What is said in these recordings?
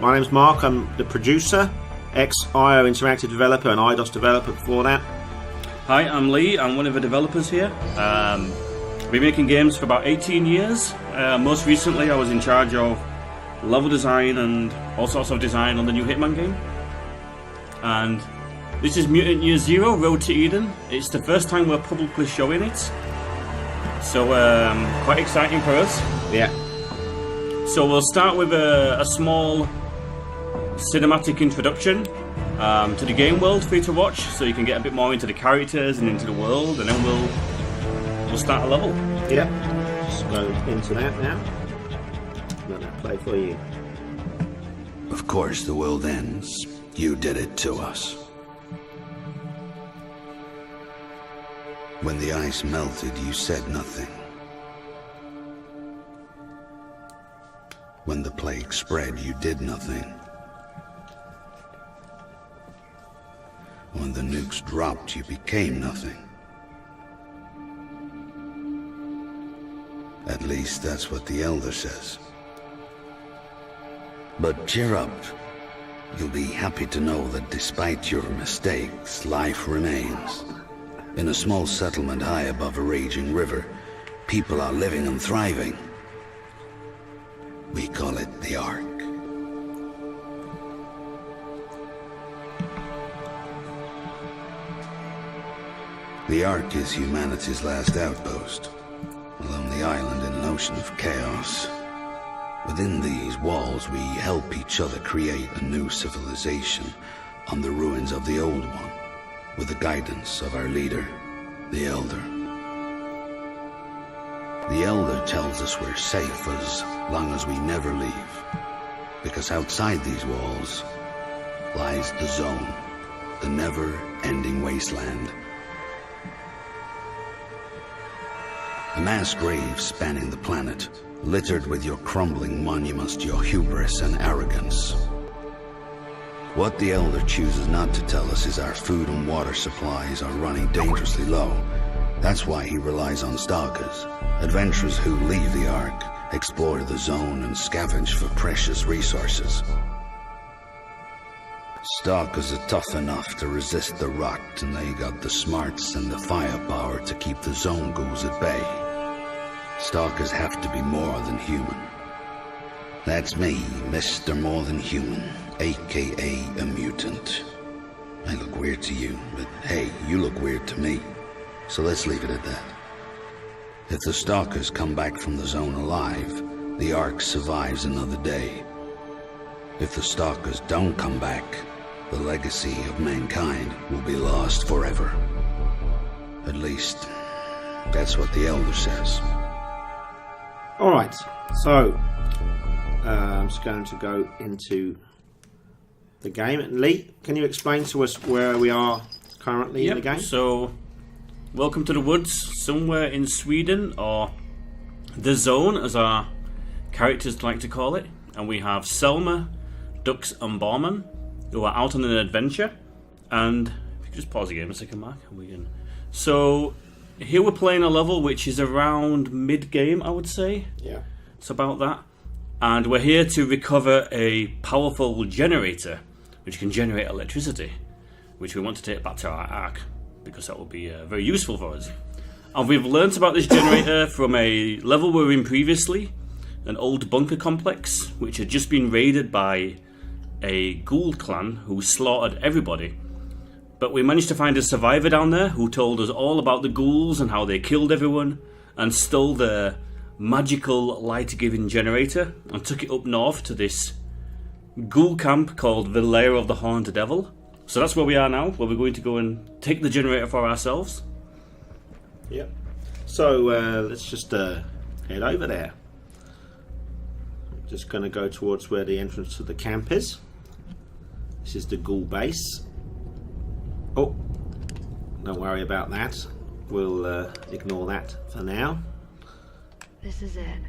My name's Mark, I'm the producer, ex-IO Interactive developer and IDOS developer before that. Hi, I'm Lee, I'm one of the developers here. I've been making games for about 18 years. Most recently I was in charge of level design and all sorts of design on the new Hitman game. And this is Mutant Year Zero, Road to Eden. It's the first time we're publicly showing it. So quite exciting for us. Yeah. So we'll start with a small cinematic introduction to the game world for you to watch, so you can get a bit more into the characters and into the world, and then we'll start a level. Yeah. Just go into that now. Let that play for you. Of course the world ends. You did it to us. When the ice melted, you said nothing. When the plague spread, you did nothing. When the nukes dropped, you became nothing. At least that's what the Elder says. But cheer up. You'll be happy to know that despite your mistakes, life remains. In a small settlement high above a raging river, people are living and thriving. We call it the Ark. The Ark is humanity's last outpost, a lonely island in an ocean of chaos. Within these walls, we help each other create a new civilization on the ruins of the old one, with the guidance of our leader, the Elder. The Elder tells us we're safe as long as we never leave, because outside these walls lies the Zone, the never-ending wasteland. A mass grave spanning the planet, littered with your crumbling monuments to your hubris and arrogance. What the Elder chooses not to tell us is our food and water supplies are running dangerously low. That's why he relies on stalkers, adventurers who leave the Ark, explore the Zone, and scavenge for precious resources. Stalkers are tough enough to resist the rot, and they got the smarts and the firepower to keep the Zone ghouls at bay. Stalkers have to be more than human. That's me, Mr. More Than Human, aka a mutant. I look weird to you, but hey, you look weird to me. So let's leave it at that. If the Stalkers come back from the Zone alive, the Ark survives another day. If the Stalkers don't come back, the legacy of mankind will be lost forever. At least, that's what the Elder says. Alright, so I'm just going to go into the game. Lee, can you explain to us where we are currently in the game? So, welcome to the woods, somewhere in Sweden, or the Zone, as our characters like to call it. And we have Selma, Dux, and Barman, who are out on an adventure. And if you could just pause the game a second, Mark, and we can. So here we're playing a level which is around mid-game, I would say. Yeah. It's about that. And we're here to recover a powerful generator which can generate electricity, which we want to take back to our Ark, because that will be very useful for us. And we've learnt about this generator from a level we were in previously, an old bunker complex which had just been raided by a ghoul clan who slaughtered everybody. But we managed to find a survivor down there who told us all about the ghouls and how they killed everyone and stole the magical light-giving generator and took it up north to this ghoul camp called the Lair of the Horned Devil. So that's where we are now, where we're going to go and take the generator for ourselves. Yep. So let's just head over there. Just going to go towards where the entrance to the camp is. This is the ghoul base. Oh, don't worry about that. We'll ignore that for now. This is it.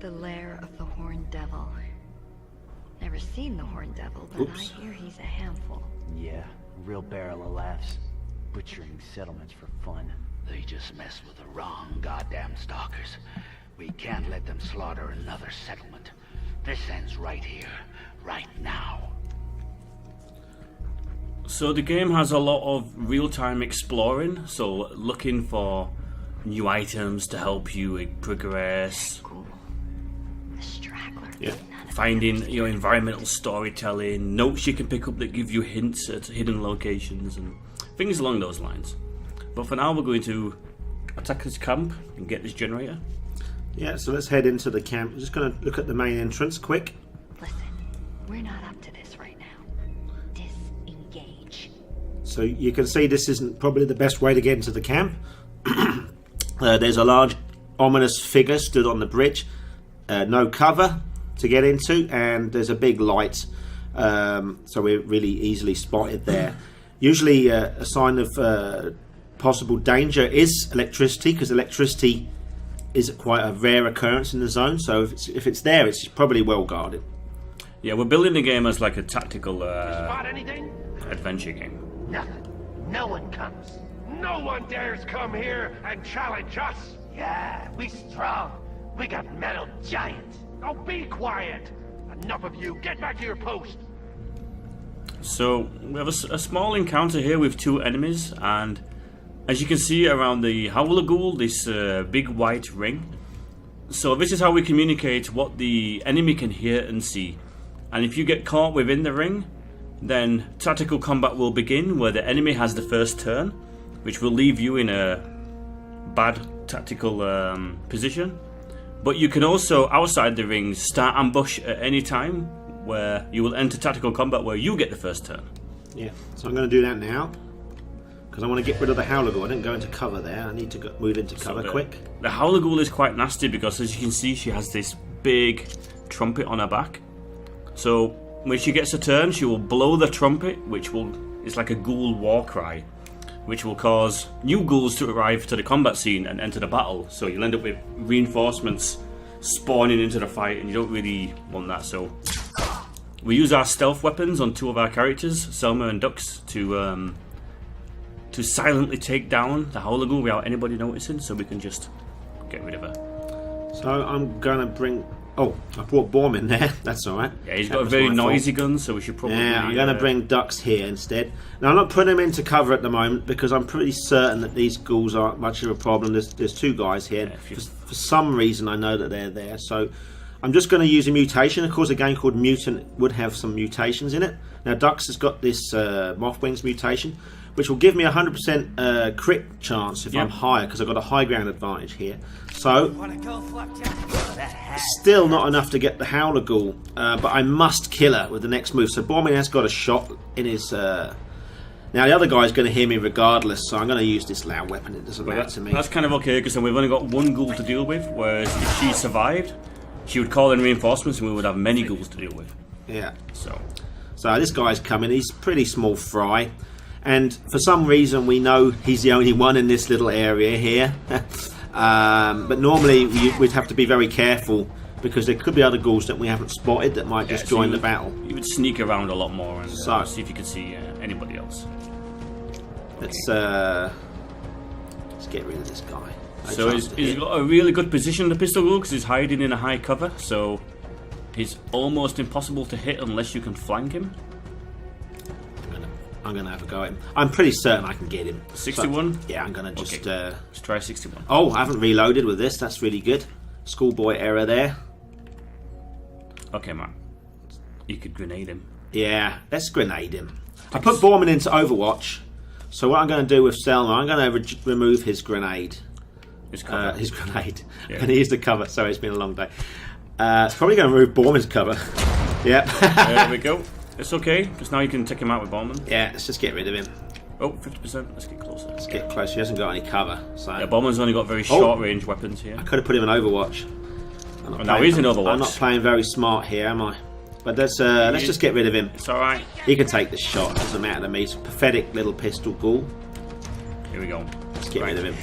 The lair of the Horned Devil. Never seen the Horned Devil, but I hear he's a handful. Yeah, real barrel of laughs. Butchering settlements for fun. They just mess with the wrong goddamn stalkers. We can't let them slaughter another settlement. This ends right here, right now. So the game has a lot of real-time exploring, so looking for new items to help you progress, Cool. The straggler. Yeah. finding environmental storytelling, notes you can pick up that give you hints at hidden locations and things along those lines. But for now we're going to attack this camp and get this generator. Yeah, so let's head into the camp. I'm just going to look at the main entrance quick. Listen, we're not up to this right now. Disengage. So you can see this isn't probably the best way to get into the camp. There's a large ominous figure stood on the bridge. No cover to get into, and there's a big light, so we're really easily spotted there. Usually a sign of possible danger is electricity, because electricity is quite a rare occurrence in the zone, so if it's there, it's probably well guarded. Yeah, we're building the game as like a tactical Spot anything? adventure game. Nothing. No one comes. No one dares come here and challenge us. Yeah, we strong. We got metal giants. Oh, be quiet. Enough of you. Get back to your post. So we have a small encounter here with two enemies, and as you can see around the Howler Ghoul, this big white ring. So this is how we communicate what the enemy can hear and see. And if you get caught within the ring, then tactical combat will begin, where the enemy has the first turn, which will leave you in a bad tactical position. But you can also, outside the ring, start ambush at any time, where you will enter tactical combat where you get the first turn. Yeah, so I'm going to do that now, because I want to get rid of the Howler Ghoul. I didn't go into cover there. I need to move into cover quick. The Howler Ghoul is quite nasty because, as you can see, she has this big trumpet on her back. So when she gets a turn, she will blow the trumpet, it's like a ghoul war cry, which will cause new ghouls to arrive to the combat scene and enter the battle. So you'll end up with reinforcements spawning into the fight, and you don't really want that. So we use our stealth weapons on two of our characters, Selma and Dux, to silently take down the Howler Ghoul without anybody noticing, so we can just get rid of her. So I'm going to bring... Oh, I brought Borm in there. That's all right. Yeah, he's got a very noisy gun, so we should probably... Yeah, I'm going to bring Dux here instead. Now, I'm not putting him into cover at the moment because I'm pretty certain that these ghouls aren't much of a problem. There's two guys here. Yeah, For some reason, I know that they're there. So I'm just going to use a mutation. Of course, a game called Mutant would have some mutations in it. Now, Dux has got this Mothwings mutation, which will give me 100% crit chance if I'm higher, because I've got a high ground advantage here. So, still not enough to get the Howler Ghoul, but I must kill her with the next move. So Bormin has got a shot in his... Now the other guy's going to hear me regardless, so I'm going to use this loud weapon. It doesn't matter to me. That's kind of okay, because then we've only got one ghoul to deal with, whereas if she survived, she would call in reinforcements and we would have many ghouls to deal with. Yeah. So this guy's coming. He's pretty small fry. And for some reason we know he's the only one in this little area here. But normally we'd have to be very careful, because there could be other ghouls that we haven't spotted that might just join the battle. You would sneak around a lot more and So, see if you can see anybody else. Let's get rid of this guy. No So chance to he's hit. got a really good position, the pistol ghoul, because he's hiding in a high cover, so he's almost impossible to hit unless you can flank him. I'm gonna have a go at him. I'm pretty certain I can get him. 61? So, yeah, I'm gonna just... Let's try 61. Oh, I haven't reloaded with this. That's really good. Schoolboy error there. Okay, Matt. You could grenade him. Yeah, let's grenade him. I put Borman into Overwatch. So what I'm going to do with Selma, I'm going to remove his grenade. His cover. His grenade. Yeah. And he's the cover. Sorry, it's been a long day. It's probably going to remove Borman's cover. Yep. There we go. It's okay, because now you can take him out with Bowman. Yeah, let's just get rid of him. Oh, 50%. Let's get closer. Let's get close. He hasn't got any cover. So Yeah, Bowman's only got very short range weapons here. I could have put him in Overwatch. Now he's in Overwatch. I'm not playing very smart here, am I? But let's just get rid of him. It's alright. He can take the shot. Doesn't matter to me. It's a pathetic little pistol ghoul. Here we go. Let's get rid of him.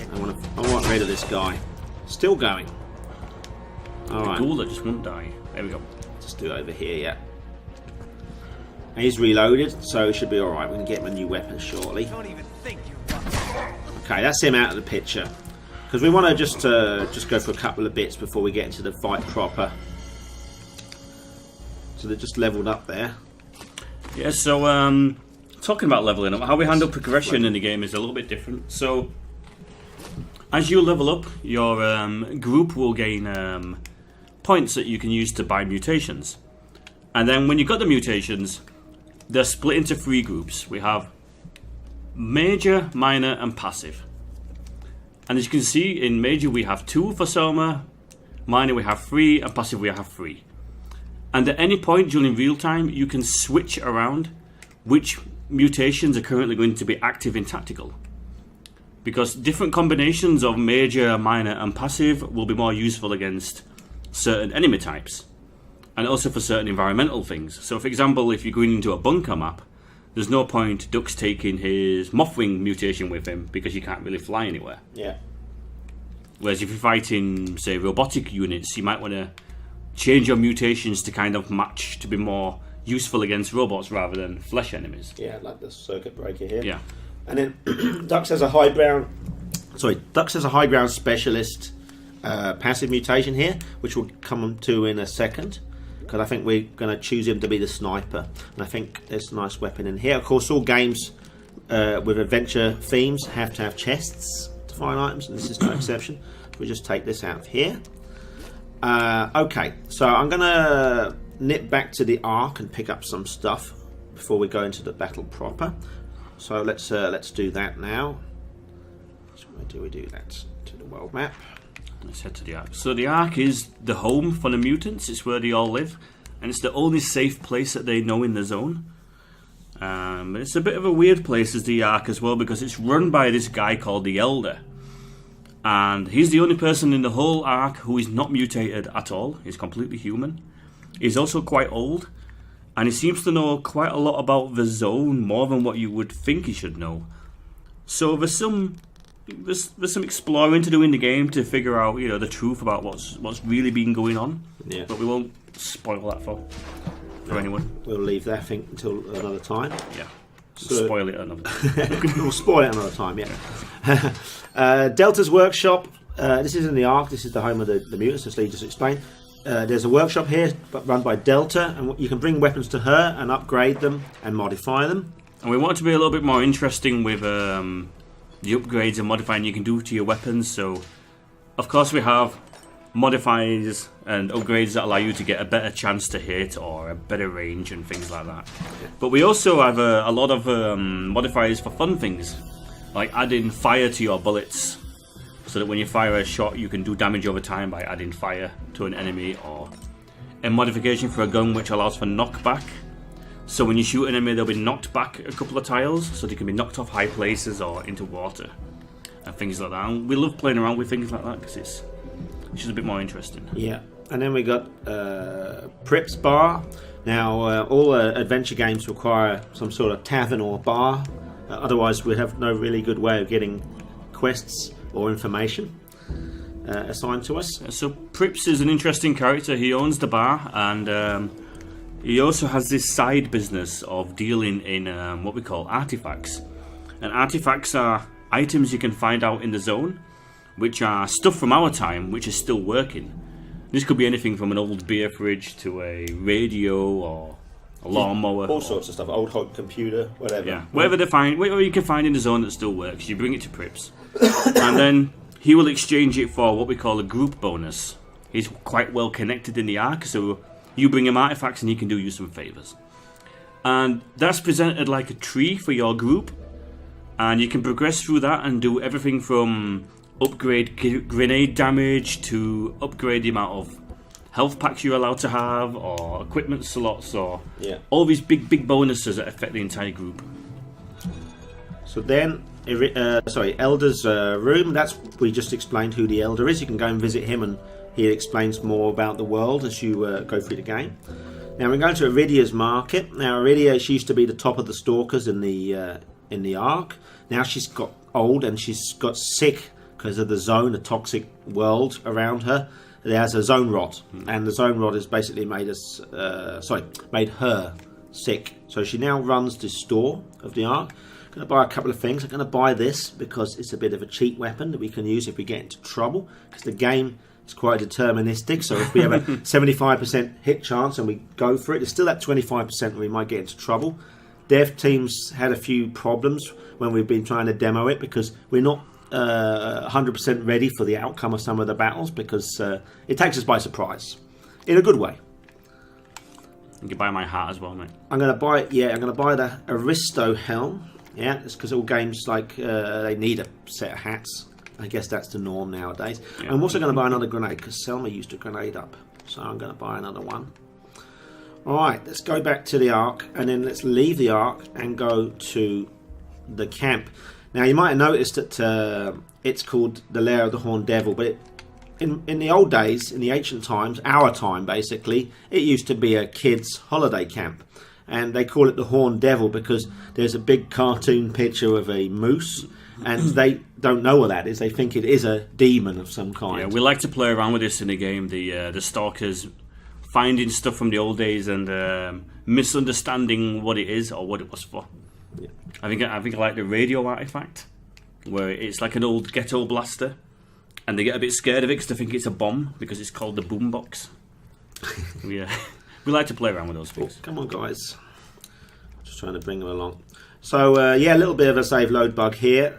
I want rid of this guy. Still going. Alright. Ghoul that just won't die. There we go. Just do it over here, yeah. And he's reloaded, so he should be alright. We can get him a new weapon shortly. Okay, that's him out of the picture. Because we want to just go for a couple of bits before we get into the fight proper. So they're just leveled up there. Yeah, so talking about leveling up, how we handle progression in the game is a little bit different. So as you level up, your group will gain points that you can use to buy mutations. And then when you've got the mutations, they're split into 3 groups. We have major, minor, and passive. And as you can see, in major we have 2 for Soma, minor we have 3, and passive we have 3. And at any point during real time, you can switch around which mutations are currently going to be active in tactical. Because different combinations of major, minor, and passive will be more useful against certain enemy types. And also for certain environmental things. So for example, if you're going into a bunker map, there's no point Duck's taking his Mothwing mutation with him because you can't really fly anywhere. Yeah. Whereas if you're fighting, say, robotic units, you might want to change your mutations to kind of match to be more useful against robots rather than flesh enemies. Yeah, like the circuit breaker here. Yeah. And then Dux has a high ground. Dux has a high ground specialist passive mutation here, which we'll come to in a second. Because I think we're going to choose him to be the sniper, and I think there's a nice weapon in here. Of course, all games with adventure themes have to have chests to find items, and this is no exception. We'll just take this out of here. Okay, so I'm going to nip back to the Ark and pick up some stuff before we go into the battle proper. So let's do that now. So where do we do that? To the world map. Let's head to the Ark. So the Ark is the home for the mutants. It's where they all live, and it's the only safe place that they know in the zone. It's a bit of a weird place as the Ark as well, because it's run by this guy called the Elder, and he's the only person in the whole Ark who is not mutated at all. He's completely human. He's also quite old, and he seems to know quite a lot about the zone, more than what you would think he should know. So there's some exploring to do in the game to figure out, the truth about what's really been going on. Yeah. But we won't spoil that for anyone. We'll leave that, I think, until another time. Yeah. So- Spoil it another time. We'll spoil it another time, yeah. Delta's workshop. This is in the Ark. This is the home of the mutants, as Lee just explained. There's a workshop here run by Delta, and you can bring weapons to her and upgrade them and modify them. And we want it to be a little bit more interesting with the upgrades and modifying you can do to your weapons. So, of course, we have modifiers and upgrades that allow you to get a better chance to hit or a better range and things like that. But we also have a lot of modifiers for fun things, like adding fire to your bullets, so that when you fire a shot you can do damage over time by adding fire to an enemy, or a modification for a gun which allows for knockback. So when you shoot an enemy, they'll be knocked back a couple of tiles, so they can be knocked off high places or into water and things like that. And we love playing around with things like that because it's just a bit more interesting. Yeah, and then we got Prip's Bar. Now, all adventure games require some sort of tavern or bar. Otherwise, we have no really good way of getting quests or information assigned to us. So Prips is an interesting character. He owns the bar, and he also has this side business of dealing in what we call artifacts. And artifacts are items you can find out in the zone, which are stuff from our time which is still working. This could be anything from an old beer fridge to a radio or a lawnmower. All sorts of stuff, old hot computer, whatever. Yeah, whatever you can find in the zone that still works, you bring it to Prips. And then he will exchange it for what we call a group bonus. He's quite well connected in the Ark, so you bring him artifacts and he can do you some favours. And that's presented like a tree for your group, and you can progress through that and do everything from upgrade grenade damage to upgrade the amount of health packs you're allowed to have, or equipment slots, or all these big bonuses that affect the entire group. So then, Elder's room. We just explained who the Elder is. You can go and visit him, and he explains more about the world as you go through the game. Now we're going to Iridia's market. Now Iridia, she used to be the top of the stalkers in the Ark. Now she's got old and she's got sick because of the zone, the toxic world around her. There's a zone rot, and the zone rot has basically made her sick. So she now runs the store of the Ark. I'm going to buy a couple of things. I'm going to buy this because it's a bit of a cheat weapon that we can use if we get into trouble, because the game it's quite deterministic. So if we have a 75% hit chance and we go for it, there's still that 25% we might get into trouble. Dev teams had a few problems when we've been trying to demo it because we're not 100% ready for the outcome of some of the battles because it takes us by surprise in a good way. You can buy my hat as well, mate. I'm going to buy the Aristo helm. Yeah, it's because all games like they need a set of hats. I guess that's the norm nowadays. Yeah. I'm also going to buy another grenade because Selma used a grenade up, so I'm going to buy another one. All right, let's go back to the Ark and then let's leave the Ark and go to the camp. Now you might have noticed that it's called the Lair of the Horned Devil, but in the old days, in the ancient times, our time basically, it used to be a kids' holiday camp. And they call it the Horned Devil because there's a big cartoon picture of a moose, and they don't know what that is. They think it is a demon of some kind. Yeah, we like to play around with this in the game. The stalkers finding stuff from the old days and misunderstanding what it is or what it was for. Yeah. I think I like the radio artifact, where it's like an old ghetto blaster, and they get a bit scared of it because they think it's a bomb because it's called the boombox. Yeah. We like to play around with those things. Oh, come on, guys. Just trying to bring them along. So, yeah, a little bit of a save load bug here.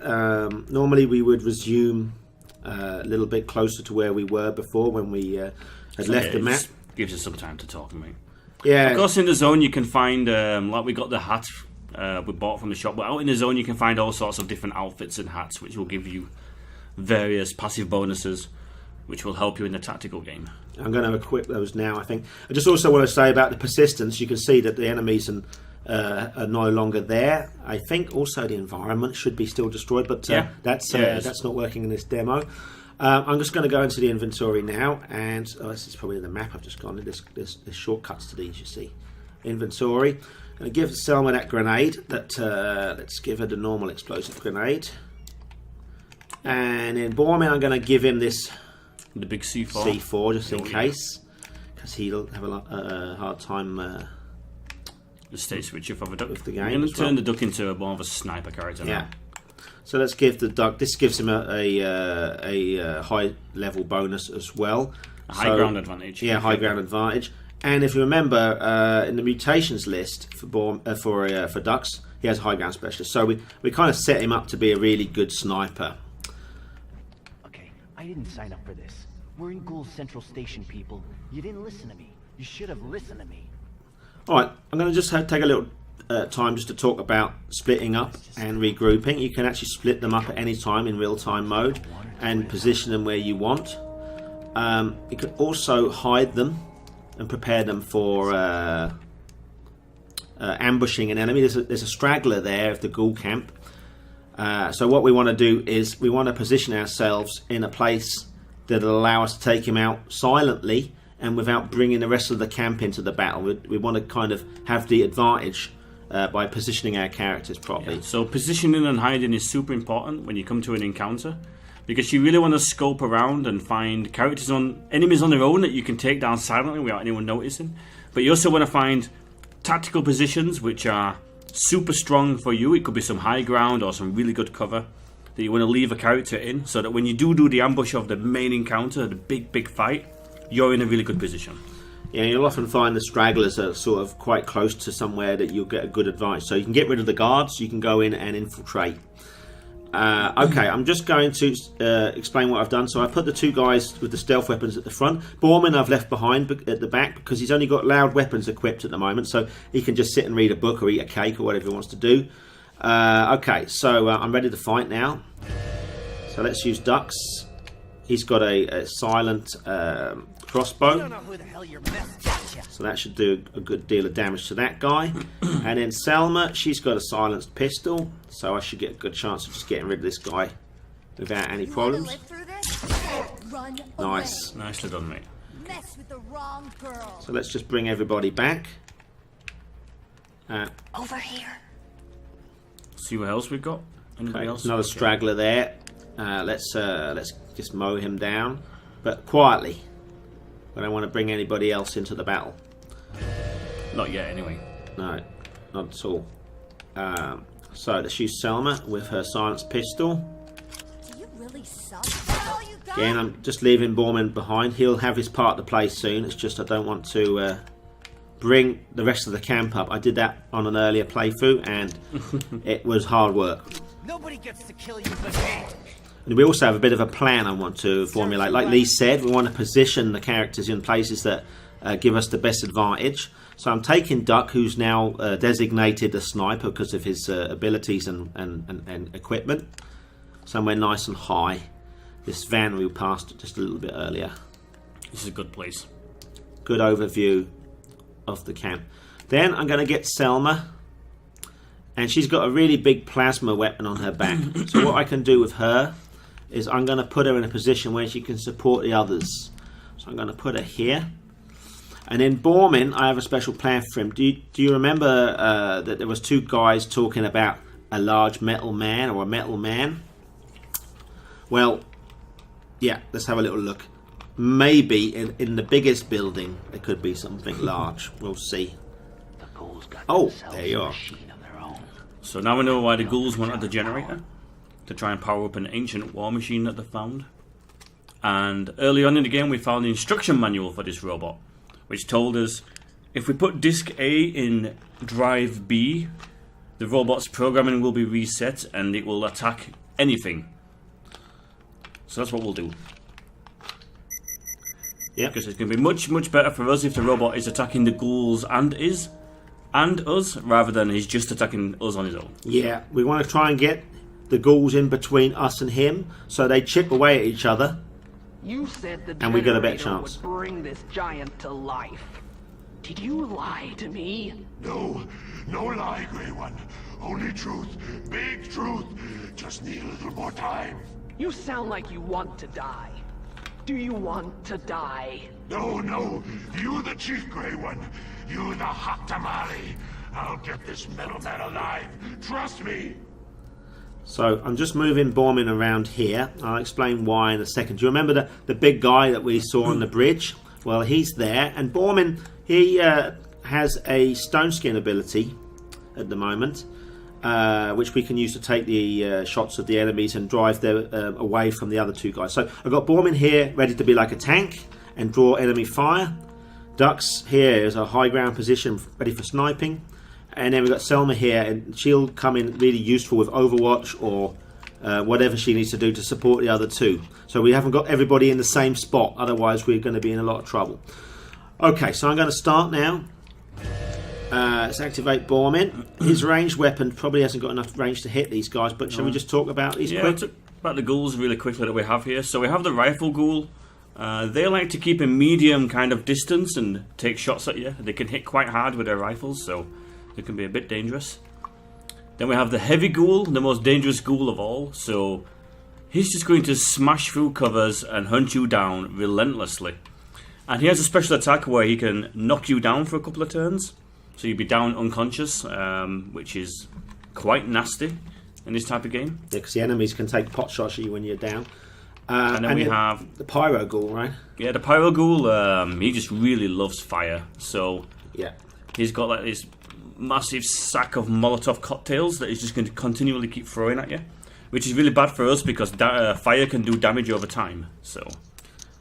Normally we would resume a little bit closer to where we were before when we had left the map. Gives us some time to talk, mate. Yeah. Of course, in the zone you can find, like we got the hat we bought from the shop, but out in the zone you can find all sorts of different outfits and hats which will give you various passive bonuses which will help you in the tactical game. I'm going to equip those now, I think. I just also want to say about the persistence. You can see that the enemies are no longer there. I think also the environment should be still destroyed, but that's not working in this demo. I'm just going to go into the inventory now, and this is probably the map I've just gone to. There's shortcuts to these, you see. Inventory. I'm going to give Selma that grenade. Let's give her the normal explosive grenade. And in Borman, I'm going to give him this... The big C4. C4, just in case. Because he'll have a hard time... the state switcher for the duck. With the game. I'm going to turn the duck into more of a sniper character now. So let's give the duck... This gives him a high level bonus as well. A high ground advantage. Yeah, high ground advantage. And if you remember, in the mutations list for ducks, he has a high ground specialist. So we kind of set him up to be a really good sniper. Okay, I didn't sign up for this. We're in Ghoul's Central Station, people. You didn't listen to me. You should have listened to me. Alright, I'm going to just take a little time just to talk about splitting up and regrouping. You can actually split them up at any time in real-time mode and position them where you want. You can also hide them and prepare them for ambushing an enemy. There's a straggler there of the ghoul camp. So what we want to do is we want to position ourselves in a place that will allow us to take him out silently and without bringing the rest of the camp into the battle. We want to kind of have the advantage by positioning our characters properly. Yeah. So positioning and hiding is super important when you come to an encounter, because you really want to scope around and find enemies on their own that you can take down silently without anyone noticing. But you also want to find tactical positions which are super strong for you. It could be some high ground or some really good cover that you want to leave a character in, so that when you do the ambush of the main encounter, the big fight, you're in a really good position. Yeah, you'll often find the stragglers are sort of quite close to somewhere that you'll get a good advantage. So you can get rid of the guards, you can go in and infiltrate. Okay, I'm just going to explain what I've done. So I put the two guys with the stealth weapons at the front. Borman I've left behind at the back because he's only got loud weapons equipped at the moment, so he can just sit and read a book or eat a cake or whatever he wants to do. Okay, so I'm ready to fight now. So let's use ducks. He's got a silent crossbow, so that should do a good deal of damage to that guy. And then Selma, she's got a silenced pistol, so I should get a good chance of just getting rid of this guy without any problems. Nice. Nicely done, mate. Mess with the wrong girl. So let's just bring everybody back. Over here. See what else we've got. Anybody else? Another straggler there. Let's just mow him down, but quietly. I don't want to bring anybody else into the battle. Not yet, anyway. No, not at all. So let's use Selma with her silenced pistol. Do you really suck? That's all you Again, I'm just leaving Borman behind. He'll have his part to play soon. It's just I don't want to bring the rest of the camp up. I did that on an earlier playthrough, and it was hard work. Nobody gets to kill you but me. And we also have a bit of a plan I want to formulate. Like Lee said, we want to position the characters in places that give us the best advantage. So I'm taking Duck, who's now designated a sniper because of his abilities and equipment, somewhere nice and high. This van we passed just a little bit earlier. This is a good place. Good overview of the camp. Then I'm going to get Selma, and she's got a really big plasma weapon on her back. So what I can do with her is I'm going to put her in a position where she can support the others. So I'm going to put her here. And then Borman, I have a special plan for him. Do you remember that there was two guys talking about a large metal man or a metal man? Well, yeah, let's have a little look. Maybe in the biggest building there could be something large. We'll see. Oh, there you are. So now we know why the ghouls wanted the generator. To try and power up an ancient war machine that they found. And early on in the game we found the instruction manual for this robot, which told us if we put disk A in drive B, the robot's programming will be reset and it will attack anything. So that's what we'll do. Yeah, because it's going to be much better for us if the robot is attacking the ghouls and us, rather than he's just attacking us on his own. Yeah, we want to try and get the ghouls in between us and him, so they chip away at each other. You said the and we got a better generator chance. would bring this giant to life. Did you lie to me? No, no lie, Grey One. Only truth, big truth. Just need a little more time. You sound like you want to die. Do you want to die? No, no, you the Chief Grey One. You the hot tamale. I'll get this metal man alive. Trust me. So I'm just moving Borman around here. I'll explain why in a second. Do you remember the big guy that we saw on the bridge? Well, he's there, and Borman, he has a stone skin ability at the moment, which we can use to take the shots of the enemies and drive them away from the other two guys. So I've got Borman here ready to be like a tank and draw enemy fire. Dux here is a high ground position ready for sniping. And then we've got Selma here, and she'll come in really useful with Overwatch or whatever she needs to do to support the other two. So we haven't got everybody in the same spot, otherwise we're going to be in a lot of trouble. Okay, so I'm going to start now. Let's activate Borman. His ranged weapon probably hasn't got enough range to hit these guys, but shall we just talk about these quick? About the ghouls really quickly that we have here. So we have the rifle ghoul. They like to keep a medium kind of distance and take shots at you. They can hit quite hard with their rifles, so it can be a bit dangerous. Then we have the heavy ghoul, the most dangerous ghoul of all. So he's just going to smash through covers and hunt you down relentlessly. And he has a special attack where he can knock you down for a couple of turns. So you'd be down unconscious, which is quite nasty in this type of game. Yeah, because the enemies can take pot shots at you when you're down. And then we have the pyro ghoul, right? Yeah, the pyro ghoul, he just really loves fire. So yeah, he's got like this massive sack of Molotov cocktails that he's just going to continually keep throwing at you, which is really bad for us because fire can do damage over time. So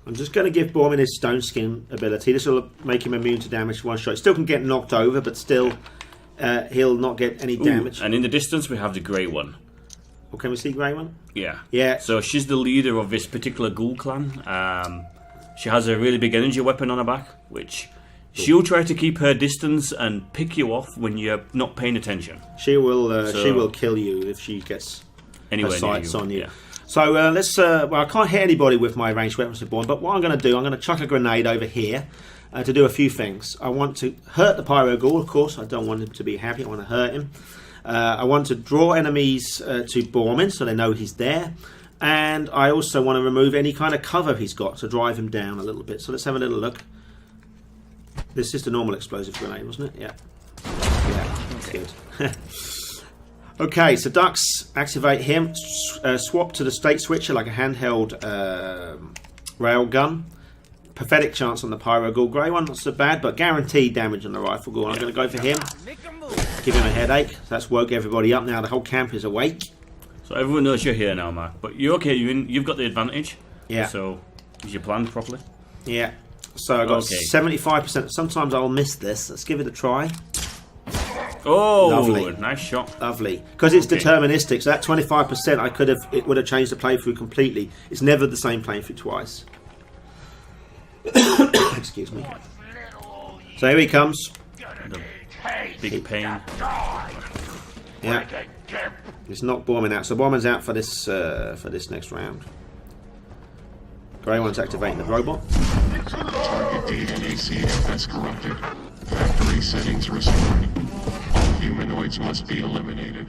I'm just going to give Borman his stone skin ability. This will make him immune to damage one shot. Still can get knocked over, but still he'll not get any damage. And in the distance we have the Grey One. Oh, can we see Grey One? Yeah. Yeah. So she's the leader of this particular ghoul clan. She has a really big energy weapon on her back, which she'll try to keep her distance and pick you off when you're not paying attention. She will kill you if she gets her sights on you. Yeah. So let's. Well, I can't hit anybody with my ranged weapons of Born, but what I'm going to do, I'm going to chuck a grenade over here to do a few things. I want to hurt the pyro ghoul, of course. I don't want him to be happy. I want to hurt him. I want to draw enemies to Borman so they know he's there. And I also want to remove any kind of cover he's got to drive him down a little bit. So let's have a little look. This is just a normal explosive grenade, wasn't it? Yeah. Yeah, good. Okay, so Dux, activate him. Swap to the state switcher like a handheld railgun. Pathetic chance on the pyro ghoul. Grey One, not so bad, but guaranteed damage on the rifle ghoul. I'm going to go for him. Give him a headache. So that's woke everybody up now. The whole camp is awake. So everyone knows you're here now, Mark. But you're okay. You've got the advantage. Yeah. So, is your plan properly? Yeah. So I got Okay. 75%. Sometimes I'll miss this. Let's give it a try. Oh, Lovely. nice shot. Lovely. Because it's Okay. deterministic. So that 25%, it would have changed the playthrough completely. It's never the same playthrough twice. Excuse me. So here he comes. Big pain. Yeah. It's not Borman out. So Borman's out for this next round. Grey one's activating the robot. Target data and ACFS corrupted. Factory settings restored. All humanoids must be eliminated.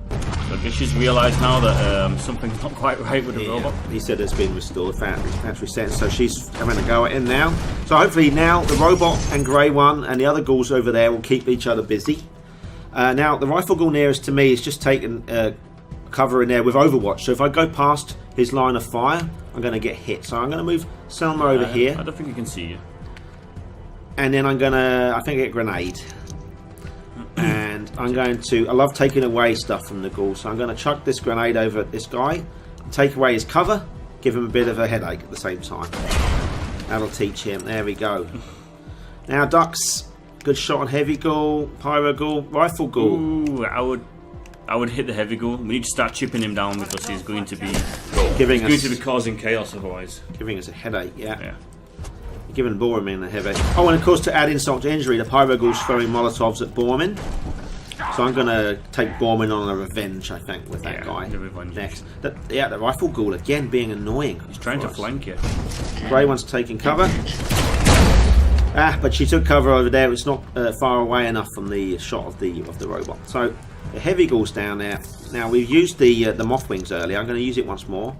So I guess she's realised now that something's not quite right with the robot. He said it's been restored, factory settings, so she's having a go at him now. So hopefully now the robot and Grey One and the other ghouls over there will keep each other busy. Now the rifle ghoul nearest to me is just taking cover in there with Overwatch. So if I go past his line of fire, I'm going to get hit. So I'm going to move Selma over here. I don't think he can see you. And then I'm going to, I think, get a grenade. And I'm going to, I love taking away stuff from the ghoul, so I'm going to chuck this grenade over at this guy, take away his cover, give him a bit of a headache at the same time. That'll teach him. There we go. Now Ducks, good shot on heavy ghoul, pyro ghoul, rifle ghoul. Ooh, I would hit the heavy ghoul. We need to start chipping him down because he's going to be causing chaos otherwise. Giving us a headache, yeah. Yeah. Giving Borman a headache. Oh, and of course, to add insult to injury, the pyro ghoul's throwing Molotovs at Borman. So I'm going to take Borman on a revenge, I think, with that guy. The revenge. Next. The rifle ghoul again being annoying. He's trying to flank you. Grey one's taking cover. But she took cover over there. It's not far away enough from the shot of the robot. So the heavy ghoul's down there. Now we've used the moth wings earlier. I'm going to use it once more,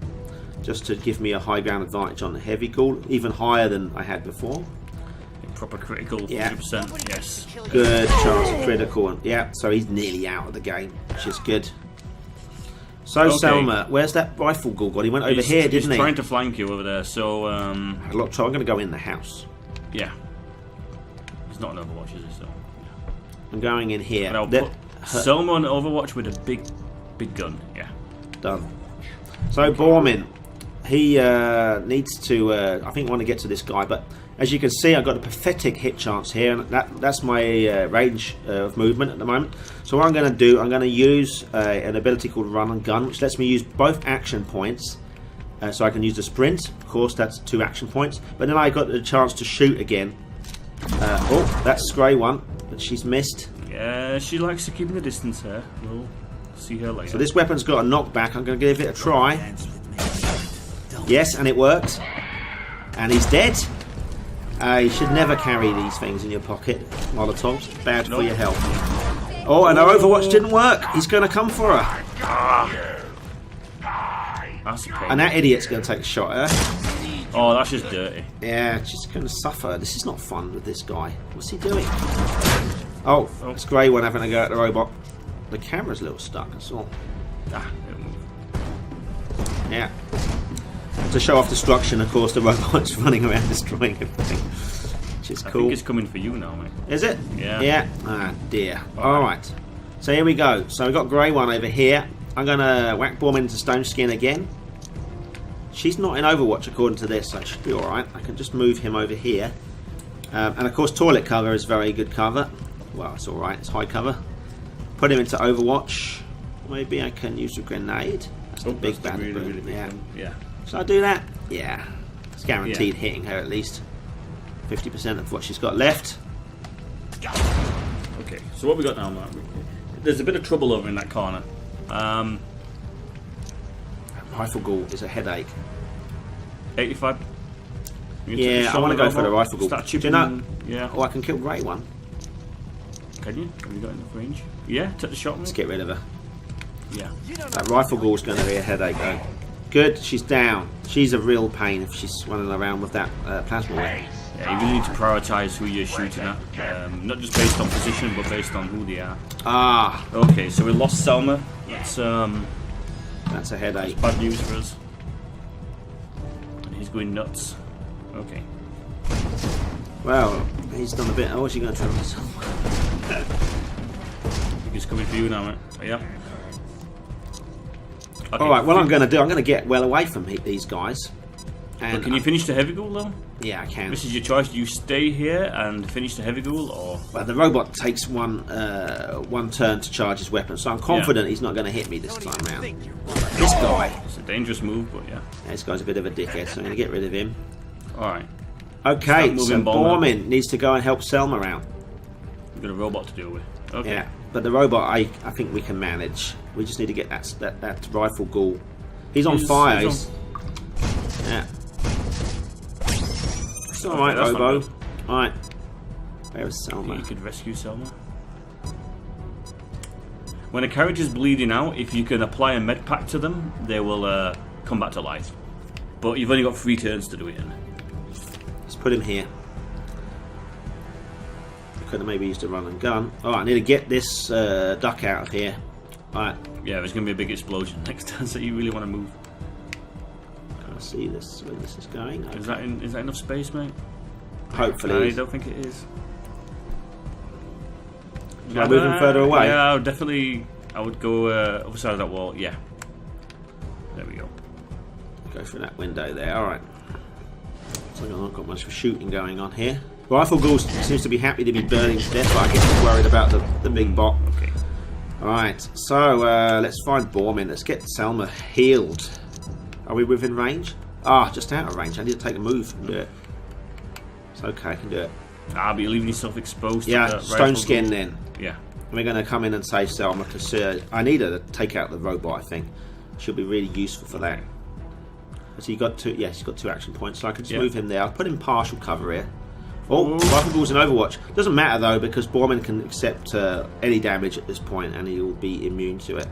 just to give me a high ground advantage on the heavy ghoul, even higher than I had before. Proper critical, 100%. Yes. Good chance of critical. Yeah, so he's nearly out of the game, which is good. So Okay. Selma, where's that rifle ghoul gone? He went over here, didn't he? He's trying to flank you over there. So Had a lot of trouble. I'm going to go in the house. yeah, he's not an Overwatch, is he? So I'm going in here. and I'll put Selma on Overwatch with a big gun. Yeah. Done. So Borman, he needs to, I think, want to get to this guy, but as you can see, I've got a pathetic hit chance here, and that's my range of movement at the moment. So what I'm going to do, I'm going to use an ability called Run and Gun, which lets me use both action points. So I can use the sprint, of course, that's 2 action points, but then I got the chance to shoot again. Oh, that's Grey One, but she's missed. Yeah, she likes to keep in the distance here. We'll see her later. So this weapon's got a knockback. I'm going to give it a try. Yes, and it worked. And he's dead. You should never carry these things in your pocket. Molotovs, bad for your health. Oh, and our Overwatch didn't work. He's going to come for her. That's a problem. And that idiot's going to take a shot at her. Oh, that's just dirty. Yeah, she's going to suffer. This is not fun with this guy. What's he doing? Oh, it's Grey One having a go at the robot. The camera's a little stuck, that's all. Ah, it'll move. Yeah. To show off destruction, of course, the robot's running around destroying everything. Which is I cool. think it's coming for you now, mate. Is it? Yeah. Yeah. Ah, dear. Alright. So here we go. So we've got Grey One over here. I'm going to whack Borman into Stone Skin again. She's not in Overwatch according to this, so it should be alright. I can just move him over here. And of course, Toilet Cover is very good cover. Well, it's alright. It's high cover. Put him into Overwatch. Maybe I can use a grenade. That's the big bad. Really big yeah. one. Yeah. Should I do that? Yeah. It's guaranteed hitting her at least. 50% of what she's got left. Okay, so what we got now, Mark? There's a bit of trouble over in that corner. Rifle Ghoul is a headache. 85. Yeah, I want to go for the Rifle Ghoul. Start Do you chipping. know? Yeah. Oh, I can kill Grey One. Can you? Have you got enough range? Yeah, take the shot. Let's get rid of her. Yeah. That Rifle Ghoul's going to be a headache though. Good, she's down. She's a real pain if she's running around with that plasma weapon. Yeah, you really need to prioritise who you're shooting at. Not just based on position, but based on who they are. Ah, Okay, so we lost Selma. that's a headache. Bad news for us. And he's going nuts. Okay. Well, he's done a bit. Oh, what's he going to try himself? I think he's coming for you now, mate. Yeah. Okay. All right. What I'm going to do, I'm going to get well away from these guys. And But can you finish the heavy ghoul though? Yeah, I can. This is your choice. Do you stay here and finish the heavy ghoul, or Well, the robot takes one turn to charge his weapon, so I'm confident he's not going to hit me this time round. This guy, it's a dangerous move? But yeah. this guy's a bit of a dickhead, so I'm going to get rid of him. All right. Okay, Start so moving Borman. Borman needs to go and help Selma out. We've got a robot to deal with. Okay. Yeah, but the robot, I think we can manage. We just need to get that rifle ghoul. He's on fire. Yeah. It's alright, that's not Robo. good. Alright. Where is Selma? You could rescue Selma. When a character's bleeding out, if you can apply a med pack to them, they will come back to life. But you've only got 3 turns to do it in. Let's put him here. Could have maybe used a run and gun. Alright, I need to get this duck out of here. Alright. Yeah, there's going to be a big explosion next time, so you really want to move. Can I see this where this is going? Okay. Is that enough space, mate? Hopefully. I don't think it is. Should I move him further away? Yeah, I would go other side of that wall. Yeah. There we go. Go through that window there. Alright. So I've not got much for shooting going on here. Rifle Ghoul seems to be happy to be burning to death, but I guess he's worried about the big bot. Okay. Alright, so let's find Borman. Let's get Selma healed. Are we within range? Ah, just out of range. I need to take a move and do it. It's okay, I can do it. Ah, but you're leaving yourself exposed Yeah, to the stone rifle skin ghoul. then. Yeah. We're going to come in and save Selma because I need her to take out the robot, I think. She'll be really useful for that. So you got 2, yes, he's got 2 action points, so I can just move him there. I'll put him partial cover here. Oh, Rifle Ghoul's an Overwatch. Doesn't matter though because Borman can accept any damage at this point and he'll be immune to it.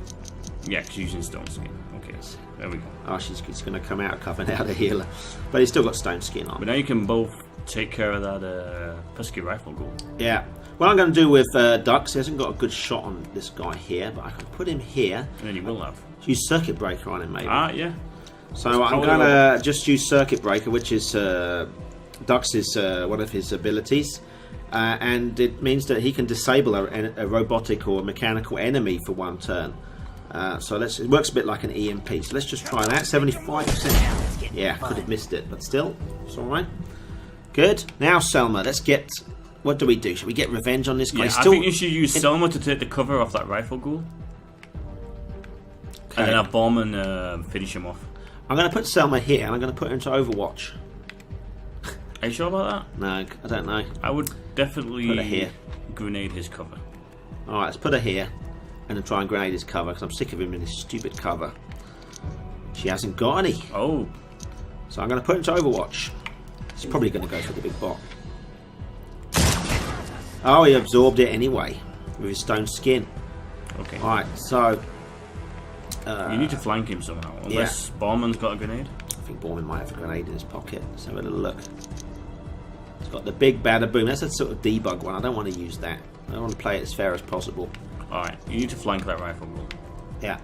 Yeah, because using stone skin. Okay, there we go. Oh, she's going to come out of cover now, the healer. But he's still got stone skin on. But now you can both take care of that pesky rifle ghoul. Yeah. What I'm going to do with Dux, he hasn't got a good shot on this guy here, but I can put him here. And then you will have. Use Circuit Breaker on him maybe. Ah, yeah. So I'm going to just use Circuit Breaker, which is Dux is one of his abilities. And it means that he can disable a robotic or mechanical enemy for 1 turn. So it works a bit like an EMP. So let's just try that. 75%. Yeah, could have missed it, but still, it's alright. Good. Now, Selma, let's get... What do we do? Should we get revenge on this guy? Yeah, I think you should use Selma to take the cover off that rifle ghoul. Okay. And then have Borman finish him off. I'm going to put Selma here, and I'm going to put her into Overwatch. Are you sure about that? No, I don't know. I would definitely put her here. Grenade his cover. Alright, let's put her here and then try and grenade his cover because I'm sick of him in his stupid cover. She hasn't got any. Oh. So I'm going to put him to Overwatch. He's probably going to go for the big bot. Oh, he absorbed it anyway with his stone skin. Okay. Alright, so... you need to flank him somehow, unless Borman's got a grenade. I think Borman might have a grenade in his pocket. Let's have a little look. It's got the big bada boom. That's a sort of debug one. I don't want to use that. I want to play it as fair as possible. Alright, you need to flank that rifle ghoul. Yeah.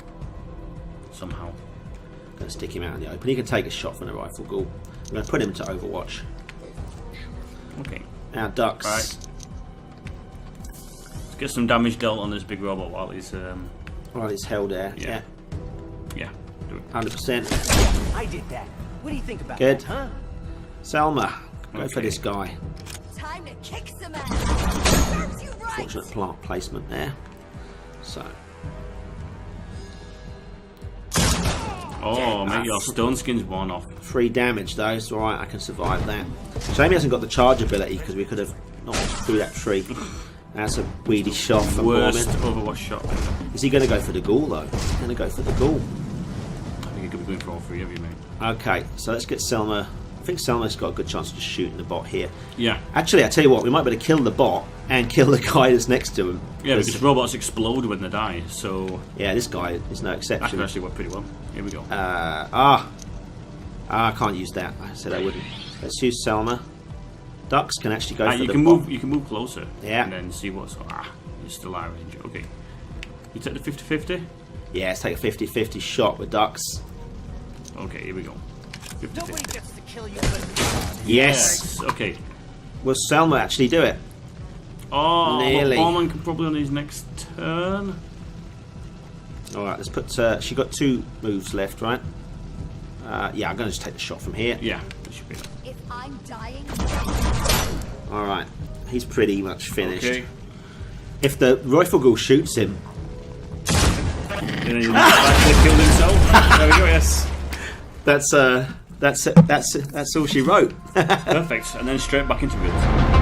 Somehow. I'm going to stick him out in the open. He can take a shot from the rifle ghoul. I'm going to put him to Overwatch. Okay. Now, Dux. Right. Let's get some damage dealt on this big robot while he's... While he's held there. Yeah. Yeah. Do it. 100%. I did that. What do you think about Good. that, huh? Selma, go for this guy. Time to kick some ass. Serves you right. Fortunate plant placement there. So. Oh, maybe your stone skin's worn off. 3 damage though, it's alright, I can survive that. Shame he hasn't got the charge ability because we could have knocked through that tree. That's a weedy shot from Worst Borman. Overwatch shot. Is he going to go for the ghoul though? He's going to go for the ghoul. I think he could be going for all 3 of you, mate. Okay, so let's get Selma. I think Selma's got a good chance of just shooting the bot here. Yeah. Actually, I tell you what, we might be able to kill the bot and kill the guy that's next to him. Yeah, because robots explode when they die, so... Yeah, this guy is no That exception. could actually work pretty well. Here we go. I can't use that. I said I wouldn't. Let's use Selma. Ducks can actually go for you the can bot. move. You can move closer. Yeah. And then see what's... you're still out of range. Okay. You take the 50-50? Yeah, let's take a 50-50 shot with Ducks. Okay, here we go. 50-50. Nobody gets to kill you. Yes. Okay. Will Selma actually do it? Oh, Nearly. Borman can probably on his next turn. Alright, let's put... she got 2 moves left, right? Yeah, I'm going to just take the shot from here. Yeah, it should be. If I'm dying, All right, he's pretty much finished. Okay. If the rifle ghoul shoots him, And then he'll actually kill himself. There we go. Yes. that's all she wrote. Perfect. And then straight back into it.